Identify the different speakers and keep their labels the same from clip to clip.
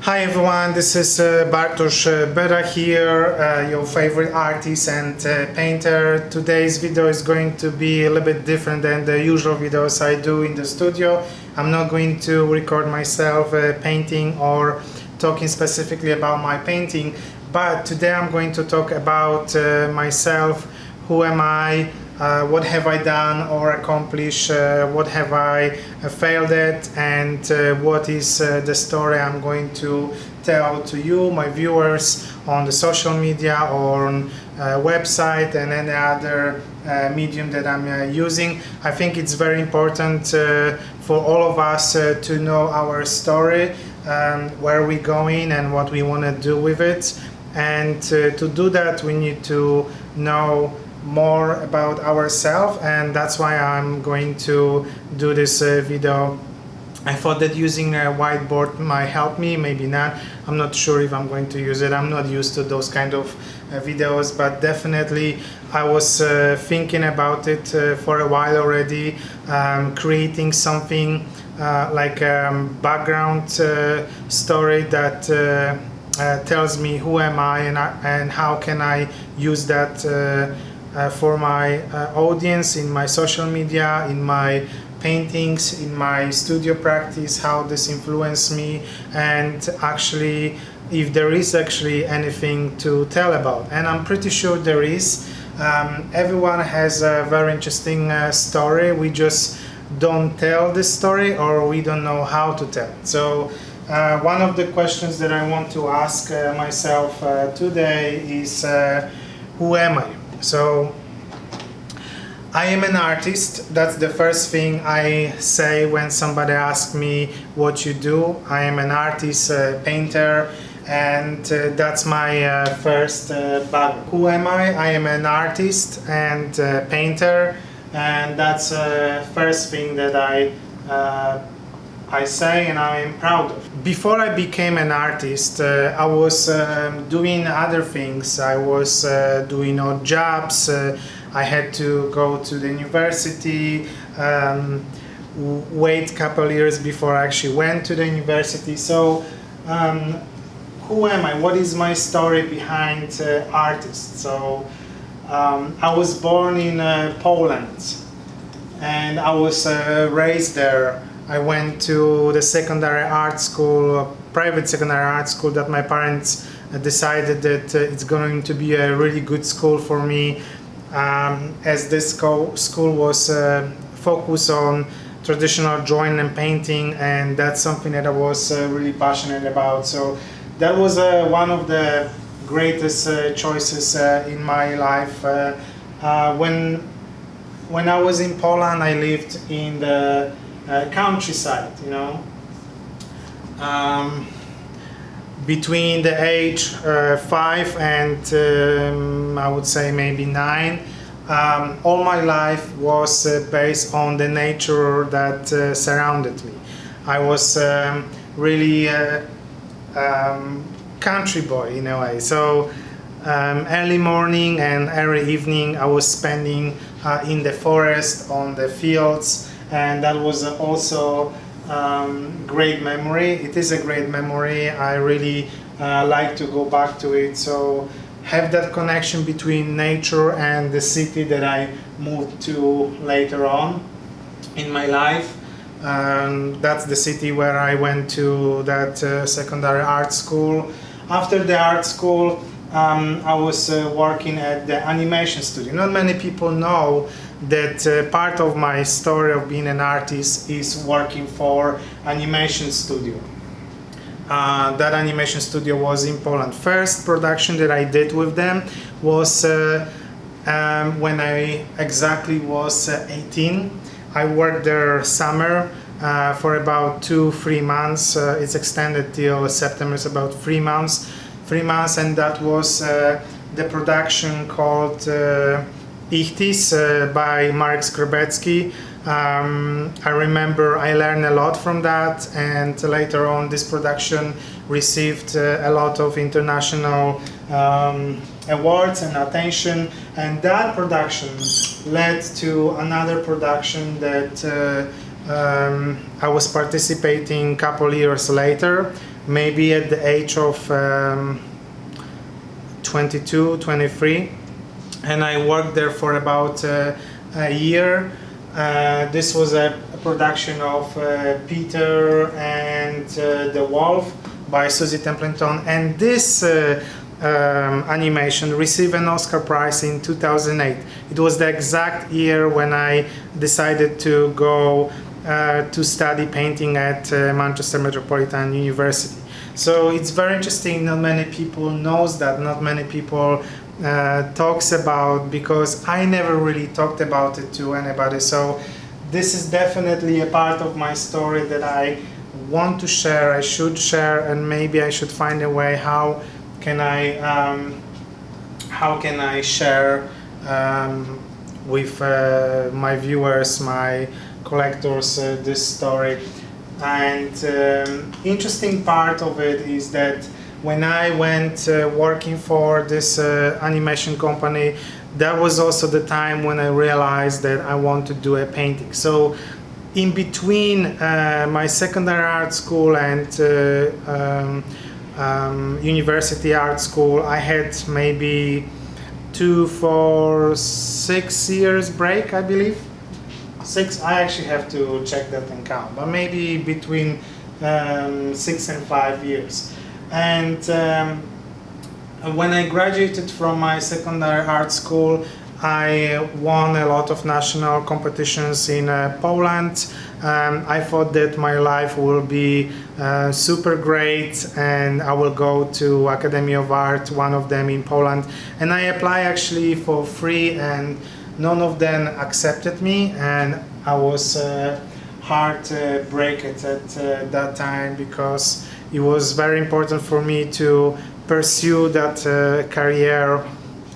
Speaker 1: Hi everyone, this is Bartosz Beda here, your favorite artist and painter. Today's video is going to be a little bit different than the usual videos I do in the studio. I'm not going to record myself painting or talking specifically about my painting, but today I'm going to talk about myself. Who am I? What have I done or accomplished? What have I failed at? And what is the story I'm going to tell to you, my viewers, on the social media or on website and any other medium that I'm using. I think it's very important for all of us to know our story, where we're going and what we want to do with it. And to do that, we need to know more about ourselves, and that's why I'm going to do this video. I thought that using a whiteboard might help me, maybe not. I'm not sure if I'm going to use it. I'm not used to those kind of videos, but definitely I was thinking about it for a while already, creating something like a background story that tells me who am I and how can I use that for my audience, in my social media, in my paintings, in my studio practice, how this influenced me, and actually if there is actually anything to tell about. And I'm pretty sure there is. Everyone has a very interesting story. We just don't tell this story, or we don't know how to tell it. So one of the questions that I want to ask myself today is who am I? So I am an artist. That's the first thing I say when somebody asks me what you do. I am an artist, painter, and that's my first background. Who am I? I am an artist and painter, and that's the first thing that I say and I am proud of. Before I became an artist, I was doing other things. I was doing odd jobs. I had to go to the university, wait a couple years before I actually went to the university. So who am I? What is my story behind artists? So I was born in Poland, and I was raised there. I went to the secondary art school, a private secondary art school that my parents decided that it's going to be a really good school for me, as this school was focused on traditional drawing and painting, and that's something that I was really passionate about. So that was one of the greatest choices in my life. When I was in Poland, I lived in the countryside, you know. Between the age 5 and I would say maybe 9, all my life was based on the nature that surrounded me. I was really country boy in a way. So early morning and early evening I was spending in the forest, on the fields, and that was also great memory. It is a great memory. I really like to go back to it. So have that connection between nature and the city that I moved to later on in my life. That's the city where I went to that secondary art school. After the art school, I was working at the animation studio. Not many people know that part of my story of being an artist is working for animation studio. That animation studio was in Poland. First production that I did with them was when I exactly was 18. I worked there summer for about 2-3 months. It's extended till September, it's about 3 months. 3 months, and that was the production called Ichthys by Marek Skrbecki. I remember I learned a lot from that, and later on this production received a lot of international awards and attention, and that production led to another production that I was participating a couple years later. maybe at the age of 22, 23, and I worked there for about a year. This was a production of Peter and the Wolf by Susie Templeton, and this animation received an Oscar Prize in 2008. It was the exact year when I decided to go to study painting at Manchester Metropolitan University. So it's very interesting. Not many people knows that. Not many people talks about, because I never really talked about it to anybody. So this is definitely a part of my story that I want to share. I should share, and maybe I should find a way how can I share with my viewers, my collectors, this story. And interesting part of it is that when I went working for this animation company, that was also the time when I realized that I want to do a painting. So in between my secondary art school and university art school, I had maybe 2 for 6 years break, I believe. 6, I actually have to check that and count, but maybe between 6 and 5 years. And when I graduated from my secondary art school, I won a lot of national competitions in Poland. I thought that my life will be super great, and I will go to Academy of Art, one of them in Poland. And I applied actually for free, and none of them accepted me, and I was heartbroken at that time, because it was very important for me to pursue that career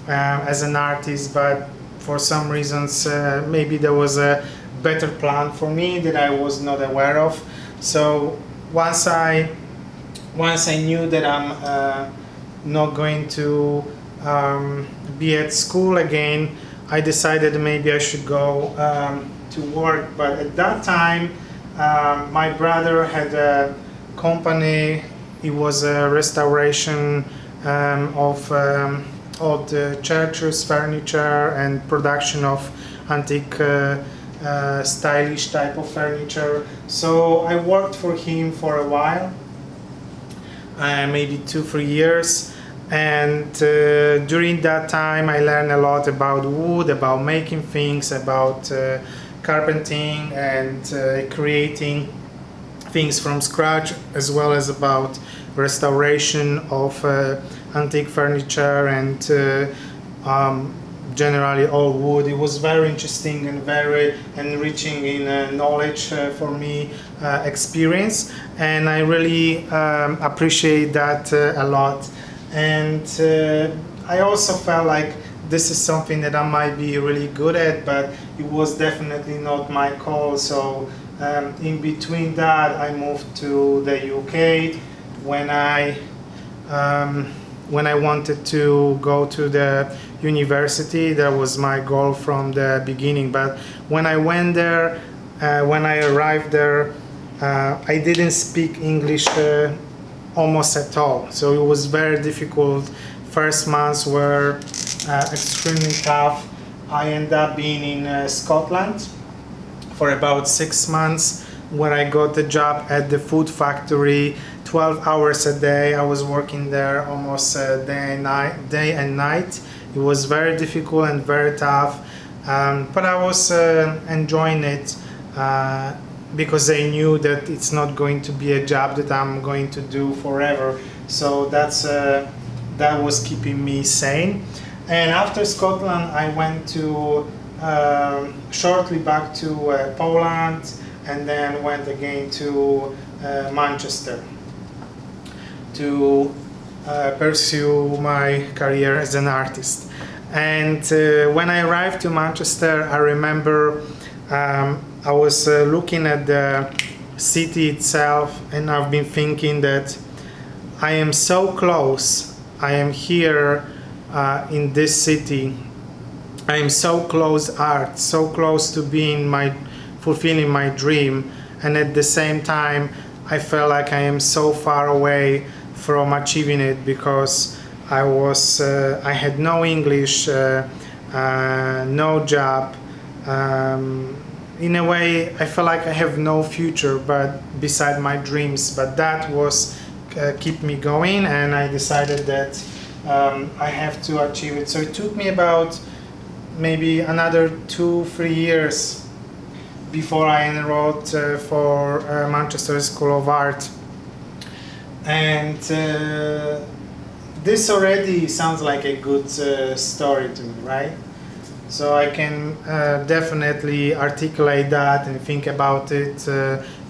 Speaker 1: as an artist, but for some reasons maybe there was a better plan for me that I was not aware of. So once I knew that I'm not going to be at school again, I decided maybe I should go to work. But at that time my brother had a company. It was a restoration of old churches, furniture, and production of antique stylish type of furniture. So I worked for him for a while, maybe 2-3 years, and during that time I learned a lot about wood, about making things, about carpenting and creating things from scratch, as well as about restoration of antique furniture and generally all wood. It was very interesting and very enriching in knowledge for me, experience, and I really appreciate that a lot. And I also felt like this is something that I might be really good at, but it was definitely not my call. So in between that, I moved to the UK when I wanted to go to the university. That was my goal from the beginning. But when I went there, when I arrived there, I didn't speak English almost at all. So it was very difficult. First months were extremely tough. I ended up being in Scotland for about 6 months, where I got a job at the food factory, 12 hours a day. I was working there almost day and night. It was very difficult and very tough, but I was enjoying it because I knew that it's not going to be a job that I'm going to do forever. So that was keeping me sane. And after Scotland, I went to shortly back to Poland, and then went again to Manchester to pursue my career as an artist. And when I arrived to Manchester, I remember I was looking at the city itself, and I've been thinking that I am so close. I am here in this city. I am so close art, so close to being fulfilling my dream, and at the same time I felt like I am so far away from achieving it because I had no English, no job. In a way, I felt like I have no future, but beside my dreams. But that was keep me going, and I decided that I have to achieve it. So it took me about maybe another 2-3 years before I enrolled for Manchester School of Art. And this already sounds like a good story to me, right? So I can definitely articulate that and think about it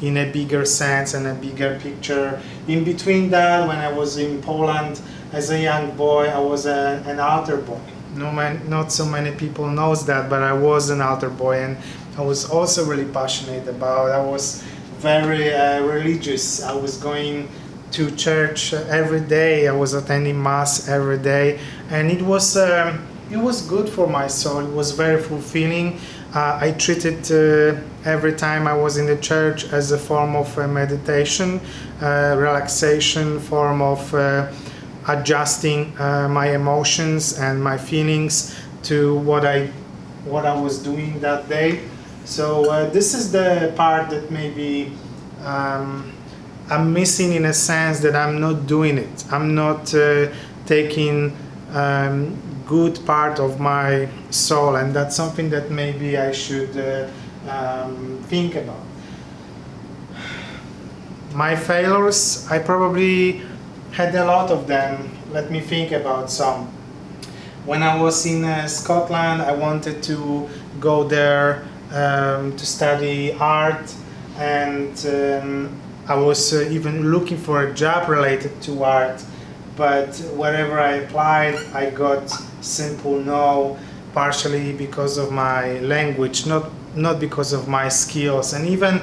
Speaker 1: in a bigger sense and a bigger picture. In between that, when I was in Poland as a young boy, I was an altar boy. Not so many people knows that, but I was an altar boy, and I was also really passionate about. I was very religious. I was going to church every day. I was attending mass every day, and it was good for my soul. It was very fulfilling. I treated every time I was in the church as a form of meditation, relaxation, form of adjusting my emotions and my feelings to what I was doing that day. So this is the part that maybe I'm missing, in a sense that I'm not doing it. I'm not taking good part of my soul, and that's something that maybe I should think about. My failures, I probably had a lot of them. Let me think about some. When I was in Scotland, I wanted to go there to study art, and I was even looking for a job related to art, but wherever I applied, I got simple no, partially because of my language, not because of my skills. And even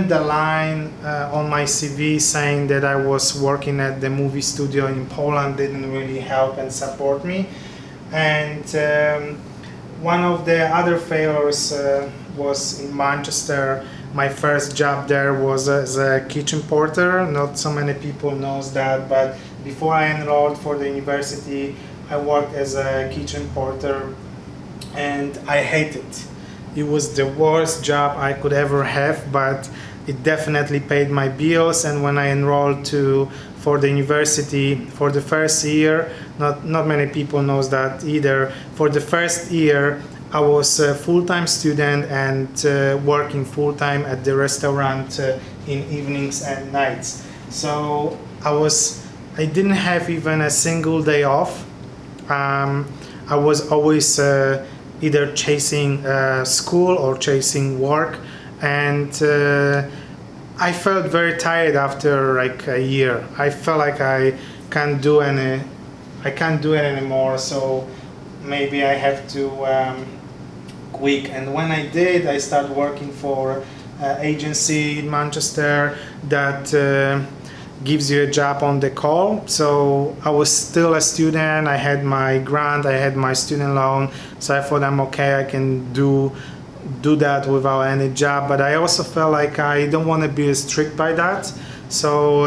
Speaker 1: the line on my CV saying that I was working at the movie studio in Poland didn't really help and support me. And one of the other failures was in Manchester. My first job there was as a kitchen porter. Not so many people knows that, but before I enrolled for the university, I worked as a kitchen porter, and I hated it. It was the worst job I could ever have, but it definitely paid my bills. And when I enrolled for the university for the first year, not many people knows that either. For the first year, I was a full-time student and working full-time at the restaurant in evenings and nights. So I didn't have even a single day off. I was always either chasing school or chasing work, and I felt very tired after like a year. I felt like I can't do it anymore. So maybe I have to quit. And when I did, I started working for an agency in Manchester that gives you a job on the call. So I was still a student. I had my grant, I had my student loan. So I thought I'm okay, I can do that without any job. But I also felt like I don't want to be strict by that. So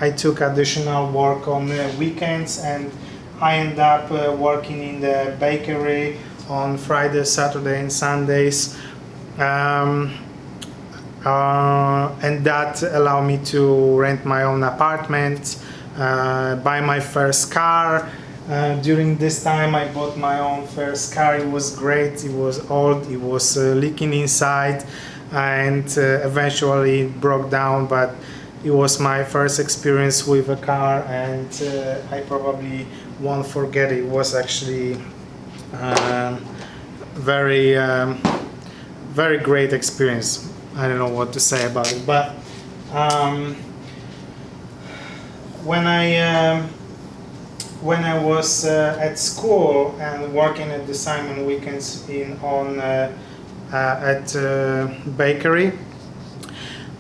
Speaker 1: I took additional work on the weekends, and I ended up working in the bakery on Friday, Saturday, and Sundays. And that allowed me to rent my own apartment, buy my first car. During this time, I bought my own first car. It was great. It was old. It was leaking inside, and eventually it broke down. But it was my first experience with a car, and I probably won't forget it. It was actually very, very great experience. I don't know what to say about it, but when I was at school and working at the Simon weekends at bakery,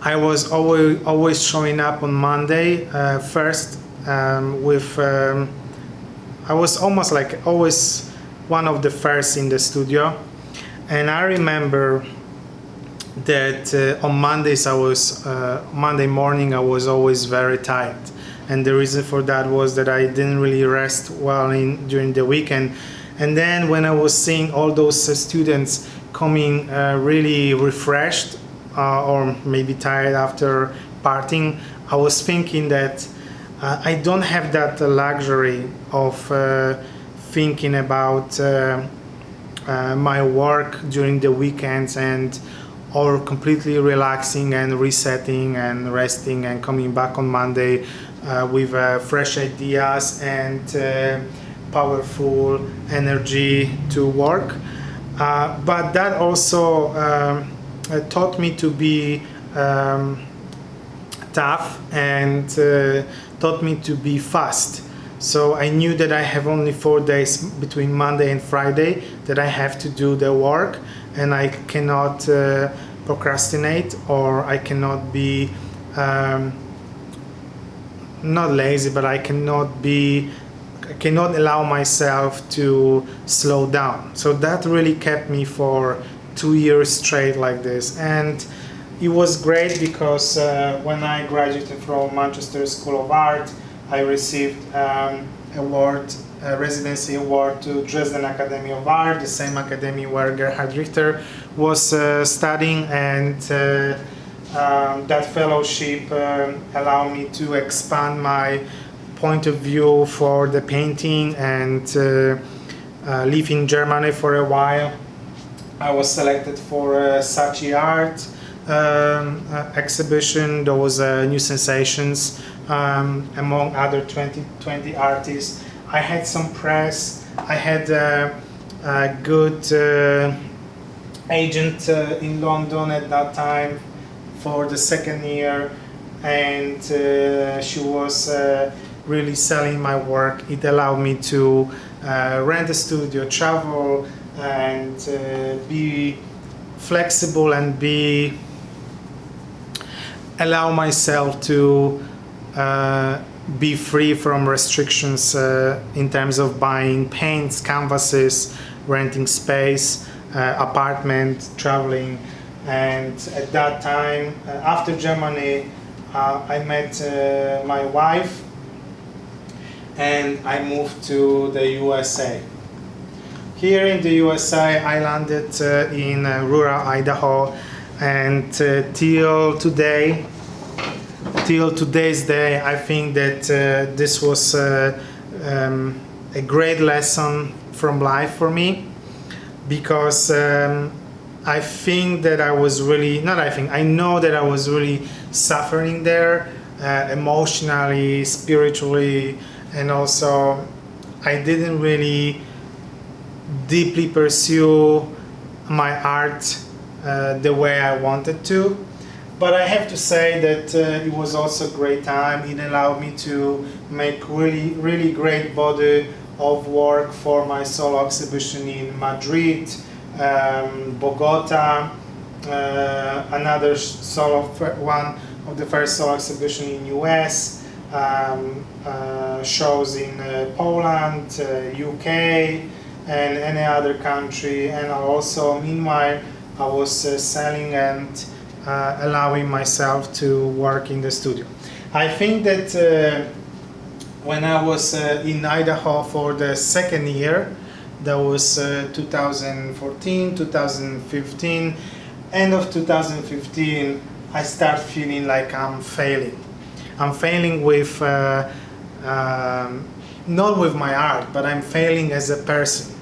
Speaker 1: I was always showing up on Monday first with. I was almost like always one of the first in the studio, and I remember that on Mondays Monday morning I was always very tired, and the reason for that was that I didn't really rest well during the weekend. And then when I was seeing all those students coming really refreshed or maybe tired after partying, I was thinking that I don't have that luxury of thinking about my work during the weekends or completely relaxing and resetting and resting and coming back on Monday with fresh ideas and powerful energy to work. But that also taught me to be tough and taught me to be fast. So I knew that I have only 4 days between Monday and Friday that I have to do the work, and I cannot procrastinate, or I cannot be not lazy, but I cannot allow myself to slow down. So that really kept me for 2 years straight like this. And it was great because when I graduated from Manchester School of Art, I received a residency award to Dresden Academy of Art, the same academy where Gerhard Richter was studying, and that fellowship allowed me to expand my point of view for the painting and live in Germany for a while. I was selected for a Saatchi Art exhibition. There was New Sensations among other 20 artists. I had some press. I had a good agent in London at that time for the second year, and she was really selling my work. It allowed me to rent a studio, travel, and be flexible and allow myself to be free from restrictions in terms of buying paints, canvases, renting space, apartment, traveling. And at that time, after Germany, I met my wife, and I moved to the USA. Here in the USA, I landed in rural Idaho, and till today's day, I think that this was a great lesson from life for me, because I think that I was really, I know that I was really suffering there, emotionally, spiritually, and also I didn't really deeply pursue my art the way I wanted to. But I have to say that it was also a great time. It allowed me to make really great body of work for my solo exhibition in Madrid, Bogota, one of the first solo exhibition in US, shows in Poland, UK, and any other country. And also, meanwhile, I was selling and allowing myself to work in the studio. I think that when I was in Idaho for the second year, that was 2014, 2015, end of 2015, I start feeling like I'm failing. I'm failing with, not with my art, but I'm failing as a person.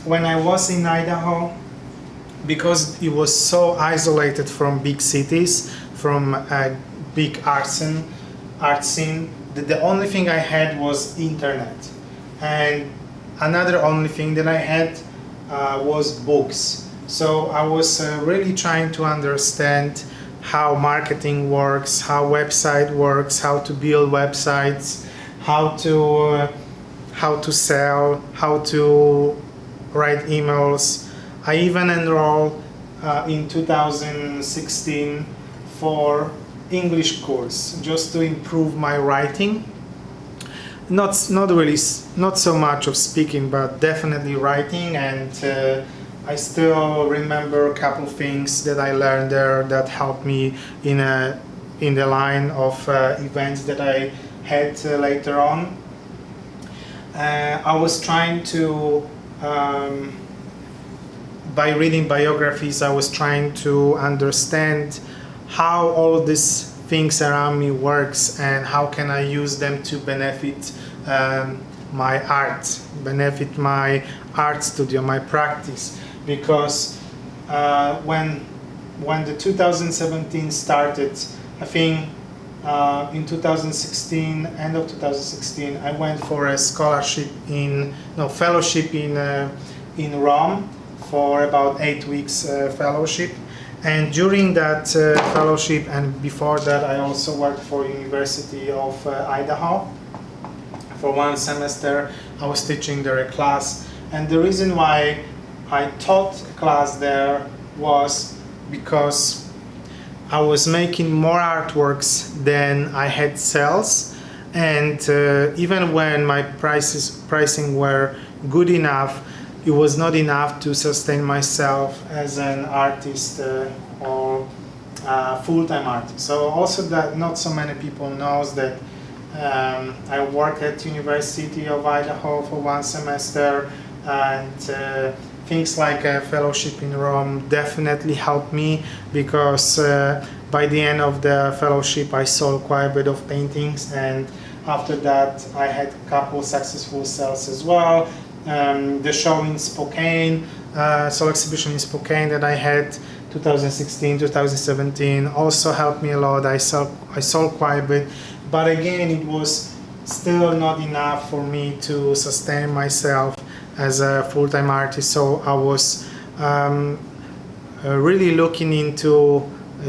Speaker 1: When I was in Idaho, because it was so isolated from big cities, from a big art scene, that the only thing I had was internet. And another only thing that I had was books. So I was really trying to understand how marketing works, how website works, how to build websites, how to sell, how to write emails. I even enrolled in 2016 for English course just to improve my writing. Not so much of speaking, but definitely writing, and I still remember a couple things that I learned there that helped me in the line of events that I had later on. I was trying to, by reading biographies, I was trying to understand how all these things around me works and how can I use them to benefit my art, benefit my art studio, my practice. Because when the 2017 started, I think in 2016, end of 2016, I went for a fellowship in Rome for about 8 weeks fellowship. And during that fellowship and before that, I also worked for University of Idaho. For 1 semester, I was teaching there a class. And the reason why I taught a class there was because I was making more artworks than I had sales, and even when my pricing were good enough, it was not enough to sustain myself as an artist or full-time artist. So also that not so many people knows that I worked at University of Idaho for 1 semester, and things like a fellowship in Rome definitely helped me, because by the end of the fellowship I sold quite a bit of paintings, and after that I had a couple successful sales as well. The show in Spokane, soul exhibition in Spokane that I had 2016, 2017 also helped me a lot. I sold quite a bit, but again it was still not enough for me to sustain myself as a full-time artist. So I was really looking into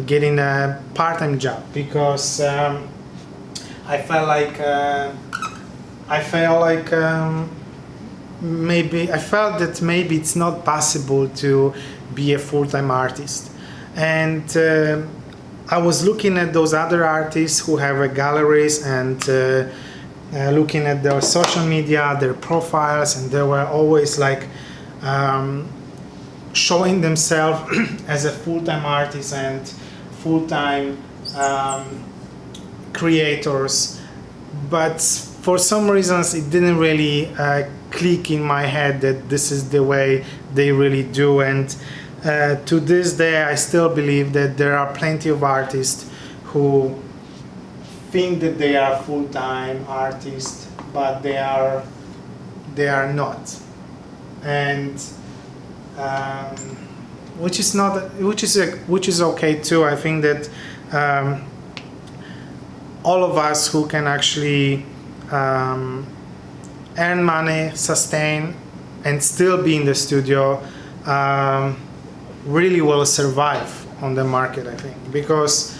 Speaker 1: getting a part-time job, because I felt like maybe it's not possible to be a full-time artist. And I was looking at those other artists who have galleries and looking at their social media, their profiles, and they were always like showing themselves as a full-time artist and full-time creators. But for some reasons it didn't really click in my head that this is the way they really do. And to this day I still believe that there are plenty of artists who think that they are full-time artists, but they are not, and which is okay too. I think that all of us who can actually earn money, sustain, and still be in the studio really will survive on the market, I think, because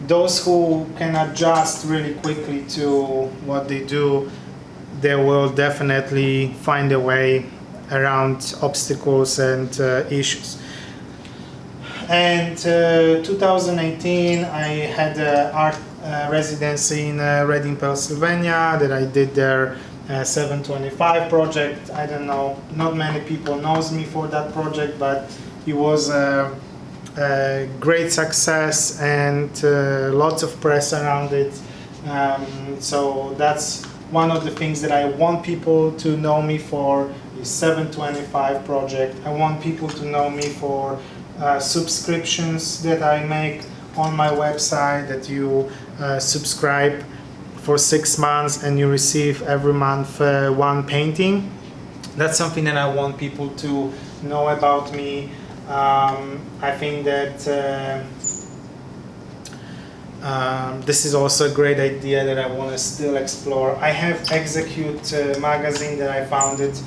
Speaker 1: those who can adjust really quickly to what they do, they will definitely find a way around obstacles and issues. And 2018, I had an art residency in Reading, Pennsylvania, that I did their 725 project. I don't know, not many people knows me for that project, but it was a great success and lots of press around it. So that's one of the things that I want people to know me for, is 725 project. I want people to know me for subscriptions that I make on my website, that you subscribe for 6 months and you receive every month 1 painting. That's something that I want people to know about me. I think that this is also a great idea that I want to still explore. I have Execute magazine that I founded,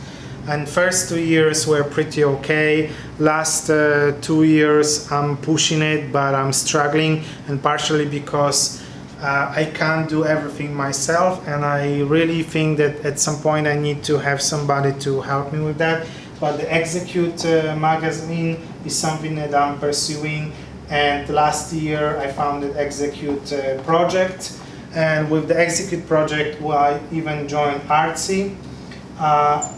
Speaker 1: and first 2 years were pretty okay. Last 2 years I'm pushing it, but I'm struggling, and partially because I can't do everything myself, and I really think that at some point I need to have somebody to help me with that. But the Execute magazine is something that I'm pursuing, and last year I founded Execute project, and with the Execute project I even joined Artsy.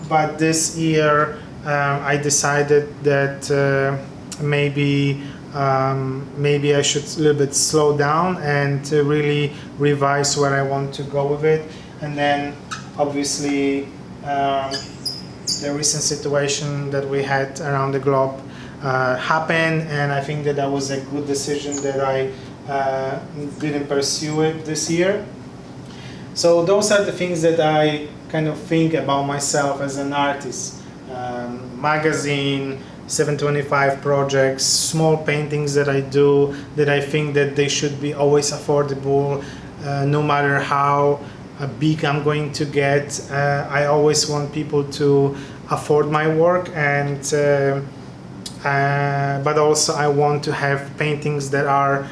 Speaker 1: But this year I decided that maybe I should a little bit slow down and really revise where I want to go with it. And then obviously the recent situation that we had around the globe happened, and I think that was a good decision that I didn't pursue it this year. So those are the things that I kind of think about myself as an artist. Magazine, 725 projects, small paintings that I do, that I think that they should be always affordable, no matter how big I'm going to get. I always want people to afford my work, and but also I want to have paintings that are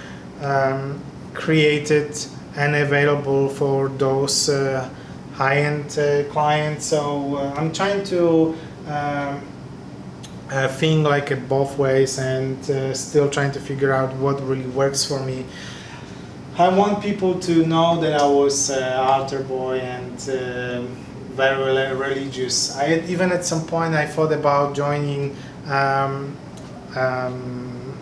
Speaker 1: created and available for those high-end clients. So I'm trying to think like both ways, and still trying to figure out what really works for me. I want people to know that I was altar boy and very religious. Even at some point I thought about joining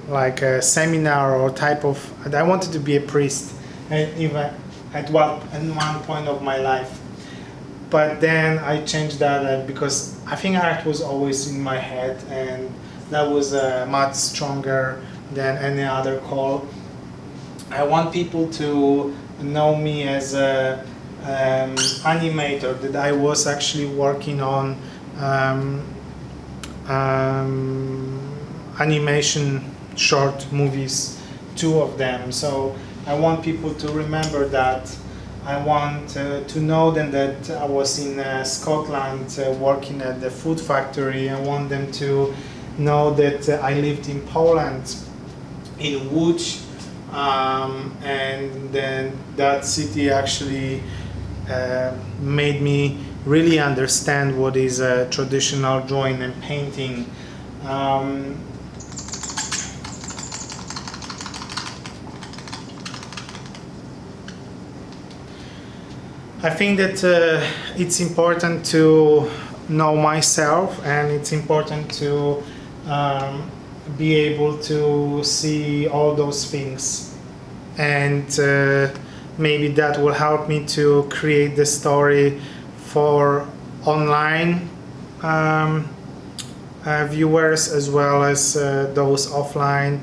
Speaker 1: like a seminar or type of. I wanted to be a priest, even at one point of my life. But then I changed that because I think art was always in my head, and that was much stronger than any other call. I want people to know me as an animator, that I was actually working on animation short movies, 2 of them. So I want people to remember that. I want to know them that I was in Scotland working at the food factory. I want them to know that I lived in Poland, in Łódź, and then that city actually made me really understand what is a traditional drawing and painting. I think that it's important to know myself, and it's important to be able to see all those things, and maybe that will help me to create the story for online viewers as well as those offline.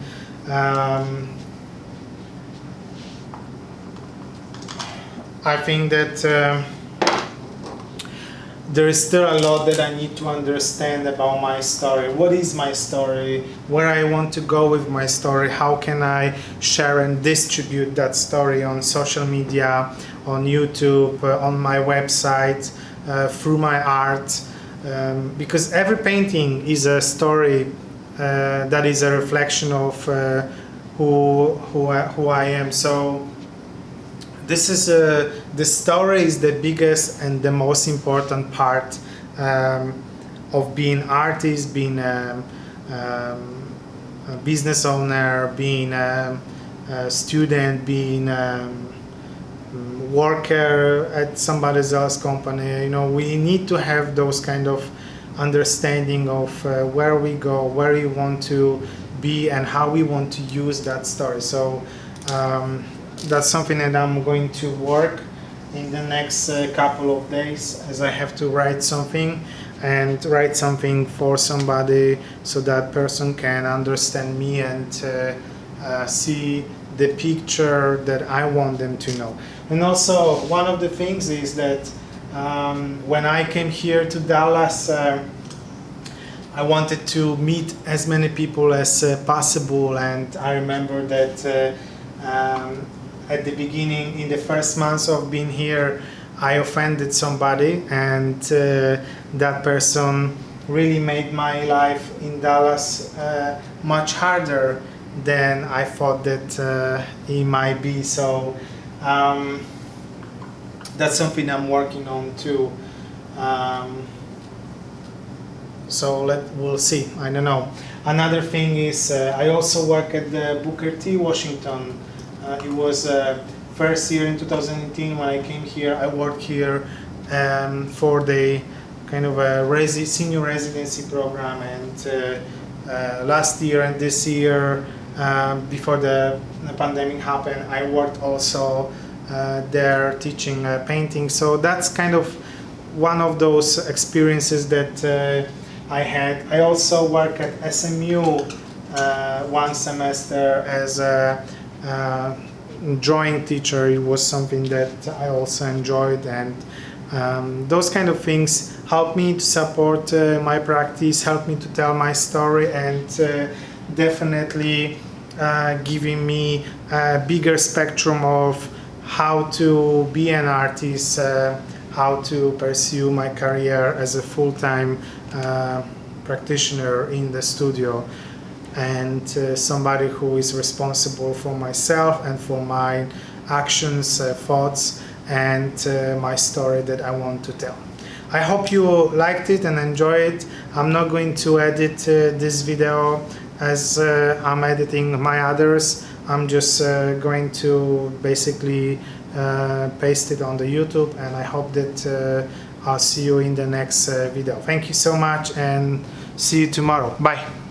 Speaker 1: I think that there is still a lot that I need to understand about my story. What is my story? Where I want to go with my story? How can I share and distribute that story on social media, on YouTube, on my website, through my art? Because every painting is a story that is a reflection of who I am. So this is the story is the biggest and the most important part of being artist, being a business owner, being a student, being a worker at somebody else's company. You know, we need to have those kind of understanding of where we go, where we want to be, and how we want to use that story. So that's something that I'm going to work in the next couple of days, as I have to write something for somebody, so that person can understand me and see the picture that I want them to know. And also, one of the things is that when I came here to Dallas, I wanted to meet as many people as possible, and I remember that at the beginning, in the first months of being here, I offended somebody, and that person really made my life in Dallas much harder than I thought that it might be. So that's something I'm working on too. So we'll see. I don't know. Another thing is I also work at the Booker T, Washington. It was first year in 2018 when I came here. I worked here for the kind of a senior residency program, and last year and this year, before the pandemic happened, I worked also there teaching painting. So that's kind of one of those experiences that I had. I also worked at SMU one semester as a drawing teacher. It was something that I also enjoyed, and those kind of things helped me to support my practice, helped me to tell my story, and definitely giving me a bigger spectrum of how to be an artist, how to pursue my career as a full-time practitioner in the studio, and somebody who is responsible for myself and for my actions, thoughts, and my story that I want to tell. I hope you liked it and enjoyed it. I'm not going to edit this video as I'm editing my others. I'm just going to basically paste it on the YouTube, and I hope that I'll see you in the next video. Thank you so much, and see you tomorrow. Bye.